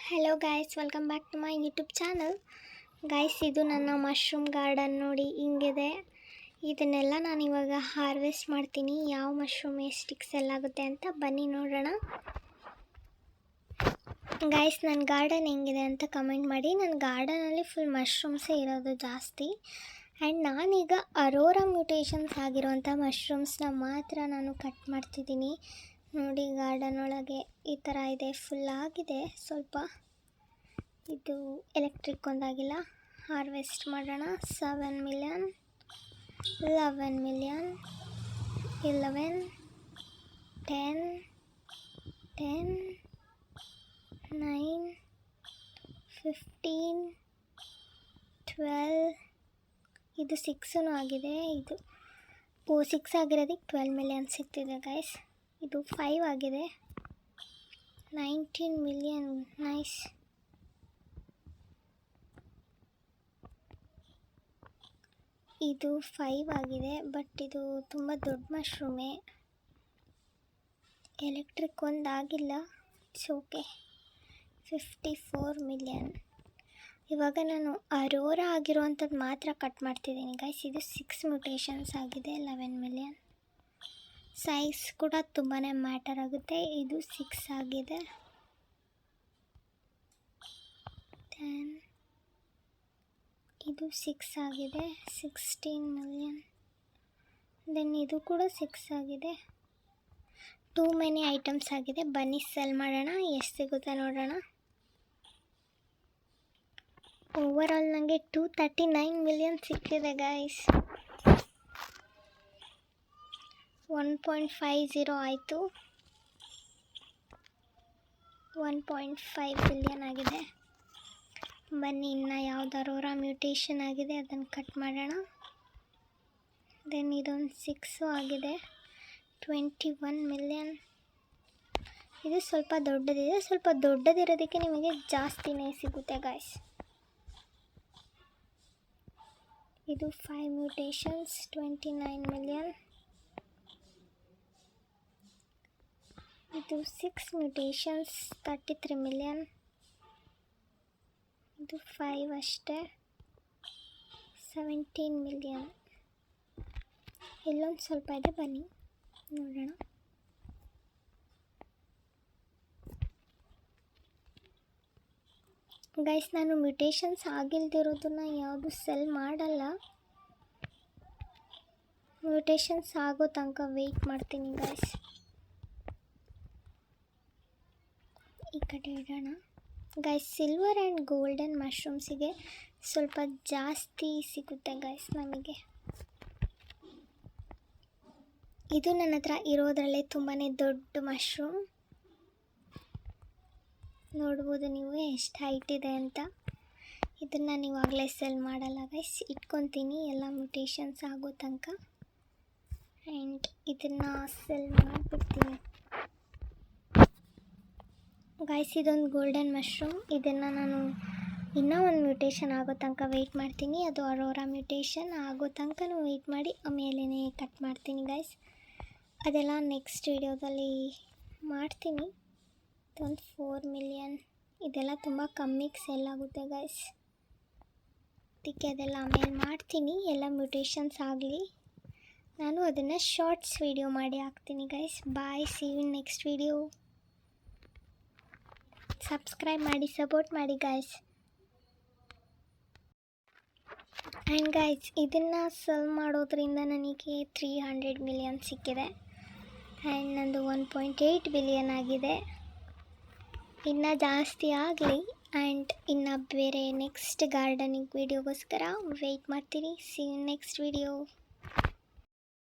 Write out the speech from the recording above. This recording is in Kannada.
Hello guys, welcome back to my YouTube channel. Guys, ಇದು ನನ್ನ ಮಶ್ರೂಮ್ ಗಾರ್ಡನ್ ನೋಡಿ ಹಿಂಗಿದೆ. ಇದನ್ನೆಲ್ಲ ನಾನು ಇವಾಗ ಹಾರ್ವೆಸ್ಟ್ ಮಾಡ್ತೀನಿ. ಯಾವ ಮಶ್ರೂಮ್ ಎಷ್ಟಿಗೆ ಸೆಲ್ ಆಗುತ್ತೆ ಅಂತ ಬನ್ನಿ ನೋಡೋಣ. ಗೈಸ್, ನನ್ನ ಗಾರ್ಡನ್ ಹೆಂಗಿದೆ ಅಂತ ಕಮೆಂಟ್ ಮಾಡಿ. ನನ್ನ ಗಾರ್ಡನಲ್ಲಿ ಫುಲ್ ಮಶ್ರೂಮ್ಸೇ ಇರೋದು ಜಾಸ್ತಿ. ಆ್ಯಂಡ್ ನಾನೀಗ ಅರೋರಾ ಮ್ಯೂಟೇಷನ್ಸ್ ಆಗಿರೋಂಥ ಮಶ್ರೂಮ್ಸ್ನ ಮಾತ್ರ ನಾನು ಕಟ್ ಮಾಡ್ತಿದ್ದೀನಿ. ನೋಡಿ, ಗಾರ್ಡನ್ ಒಳಗೆ ಈ ಥರ ಇದೆ, ಫುಲ್ ಆಗಿದೆ. ಸ್ವಲ್ಪ ಇದು ಎಲೆಕ್ಟ್ರಿಕ್ ಒಂದಾಗಿಲ್ಲ. ಹಾರ್ವೆಸ್ಟ್ ಮಾಡೋಣ. 7 ಮಿಲಿಯನ್, 11 ಮಿಲಿಯನ್, 11, 10, 10, 9, 15, 12. ಇದು 6 ಆಗಿದೆ. ಇದು 6 ಆಗಿರೋದಕ್ಕೆ 12 ಮಿಲಿಯನ್ ಸಿಗ್ತಿದೆ ಗೈಸ್. ಇದು 5 ಆಗಿದೆ. 19 ಮಿಲಿಯನ್. ನೈಸ್. ಇದು 5 ಆಗಿದೆ, ಬಟ್ ಇದು ತುಂಬ ದೊಡ್ಡ ಮಶ್ರೂಮೇ. ಎಲೆಕ್ಟ್ರಿಕ್ ಒಂದಾಗಿಲ್ಲ. It's okay. 54 ಮಿಲಿಯನ್. ಇವಾಗ ನಾನು ಅರೋರಾ ಆಗಿರುವಂಥದ್ದು ಮಾತ್ರ ಕಟ್ ಮಾಡ್ತಿದ್ದೀನಿ ಗೈಸ್. ಇದು 6 ಮ್ಯೂಟೇಷನ್ಸ್ ಆಗಿದೆ. 11 ಮಿಲಿಯನ್. ಸೈಜ್ ಕೂಡ ತುಂಬಾ ಮ್ಯಾಟರ್ ಆಗುತ್ತೆ. ಇದು 6 ಆಗಿದೆ. 10. ಇದು 6 ಆಗಿದೆ. 16 ಮಿಲಿಯನ್. ದೆನ್ ಇದು ಕೂಡ 6 ಆಗಿದೆ. ಟೂ ಮೆನಿ ಐಟಮ್ಸ್ ಆಗಿದೆ. ಬನ್ನಿ ಸೆಲ್ ಮಾಡೋಣ, ಎಷ್ಟು ಸಿಗುತ್ತೆ ನೋಡೋಣ. ಓವರಾಲ್ ನನಗೆ 239 ಮಿಲಿಯನ್ ಸಿಗ್ತಿದೆ ಗೈಸ್. 1.50 ಆಯಿತು. 1.5 ಬಿಲಿಯನ್ ಆಗಿದೆ. ಬನ್ನಿ, ಇನ್ನು ಯಾವ್ದು ಅರೋರಾ ಮ್ಯೂಟೇಷನ್ ಆಗಿದೆ ಅದನ್ನು ಕಟ್ ಮಾಡೋಣ. ದೆನ್ ಇದೊಂದು 6 ಆಗಿದೆ. 21 ಮಿಲಿಯನ್. ಇದು ಸ್ವಲ್ಪ ದೊಡ್ಡದಿದೆ. ಸ್ವಲ್ಪ ದೊಡ್ಡದಿರೋದಕ್ಕೆ ನಿಮಗೆ ಜಾಸ್ತಿನೇ ಸಿಗುತ್ತೆ ಗಾಯ್ಸ್. ಇದು 5 ಮ್ಯೂಟೇಷನ್ಸ್. 29 ಮಿಲಿಯನ್. ಇದು 6 ಮ್ಯೂಟೇಷನ್ಸ್. 33 ಮಿಲಿಯನ್. ಇದು 5 ಅಷ್ಟೇ. 17 ಮಿಲಿಯನ್. ಇಲ್ಲೊಂದು ಸ್ವಲ್ಪ ಇದೆ, ಬನ್ನಿ ನೋಡೋಣ. ಗೈಸ್, ನಾನು ಮ್ಯೂಟೇಷನ್ಸ್ ಆಗಿಲ್ದಿರೋದನ್ನ ಯಾವುದು ಸೆಲ್ ಮಾಡಲ್ಲ. ಮ್ಯೂಟೇಷನ್ಸ್ ಆಗೋ ತನಕ ವೆಯ್ಟ್ ಮಾಡ್ತೀನಿ ಗೈಸ್. ಈ ಕಡೆ ಇಡೋಣ ಗೈಸ್. ಸಿಲ್ವರ್ ಆ್ಯಂಡ್ ಗೋಲ್ಡನ್ ಮಶ್ರೂಮ್ಸಿಗೆ ಸ್ವಲ್ಪ ಜಾಸ್ತಿ ಸಿಗುತ್ತೆ ಗೈಸ್ ನಮಗೆ. ಇದು ನನ್ನ ಹತ್ರ ಇರೋದ್ರಲ್ಲೇ ತುಂಬಾ ದೊಡ್ಡ ಮಶ್ರೂಮ್. ನೋಡ್ಬೋದು ನೀವು ಎಷ್ಟು ಹೈಟ್ ಇದೆ ಅಂತ. ಇದನ್ನು ನಾನು ಇವಾಗಲೇ ಸೆಲ್ ಮಾಡಲ್ಲ ಗೈಸ್, ಇಟ್ಕೊತೀನಿ ಎಲ್ಲ ಮ್ಯೂಟೇಷನ್ಸ್ ಆಗೋ ತನಕ. ಆ್ಯಂಡ್ ಇದನ್ನು ಸೆಲ್ ಮಾಡಿಬಿಡ್ತೀನಿ ಗೈಸ್. ಇದೊಂದು ಗೋಲ್ಡನ್ ಮಶ್ರೂಮ್. ಇದನ್ನು ನಾನು ಇನ್ನೂ ಒಂದು ಮ್ಯೂಟೇಷನ್ ಆಗೋ ತನಕ ವೆಯ್ಟ್ ಮಾಡ್ತೀನಿ. ಅದು ಅರೋರಾ ಮ್ಯೂಟೇಷನ್ ಆಗೋ ತನಕನೂ ವೆಯ್ಟ್ ಮಾಡಿ ಆಮೇಲೆ ಕಟ್ ಮಾಡ್ತೀನಿ ಗೈಸ್. ಅದೆಲ್ಲ ನೆಕ್ಸ್ಟ್ ವಿಡಿಯೋದಲ್ಲಿ ಮಾಡ್ತೀನಿ. ಇದೊಂದು 4 ಮಿಲಿಯನ್. ಇದೆಲ್ಲ ತುಂಬ ಕಮ್ಮಿಗೆ ಸೆಲ್ ಆಗುತ್ತೆ ಗೈಸ್. ಅದಕ್ಕೆ ಅದೆಲ್ಲ ಆಮೇಲೆ ಮಾಡ್ತೀನಿ. ಎಲ್ಲ ಮ್ಯೂಟೇಷನ್ಸ್ ಆಗಲಿ, ನಾನು ಅದನ್ನು ಶಾರ್ಟ್ಸ್ ವಿಡಿಯೋ ಮಾಡಿ ಹಾಕ್ತೀನಿ guys. Bye, see you in next video. Subscribe ಮಾಡಿ, ಸಪೋರ್ಟ್ ಮಾಡಿ ಗೈಸ್. ಆ್ಯಂಡ್ ಗೈಸ್, ಇದನ್ನು ಸೆಲ್ ಮಾಡೋದ್ರಿಂದ ನನಗೆ 300 ಮಿಲಿಯನ್ ಸಿಕ್ಕಿದೆ. ಆ್ಯಂಡ್ ನಂದು 1.8 ಬಿಲಿಯನ್ ಆಗಿದೆ. ಇನ್ನೂ ಜಾಸ್ತಿ ಆಗಲಿ. ಆ್ಯಂಡ್ ಇನ್ನು ಬೇರೆ ನೆಕ್ಸ್ಟ್ ಗಾರ್ಡನಿಂಗ್ ವಿಡಿಯೋಗೋಸ್ಕರ ವೆಯ್ಟ್ ಮಾಡ್ತೀನಿ. See you next video.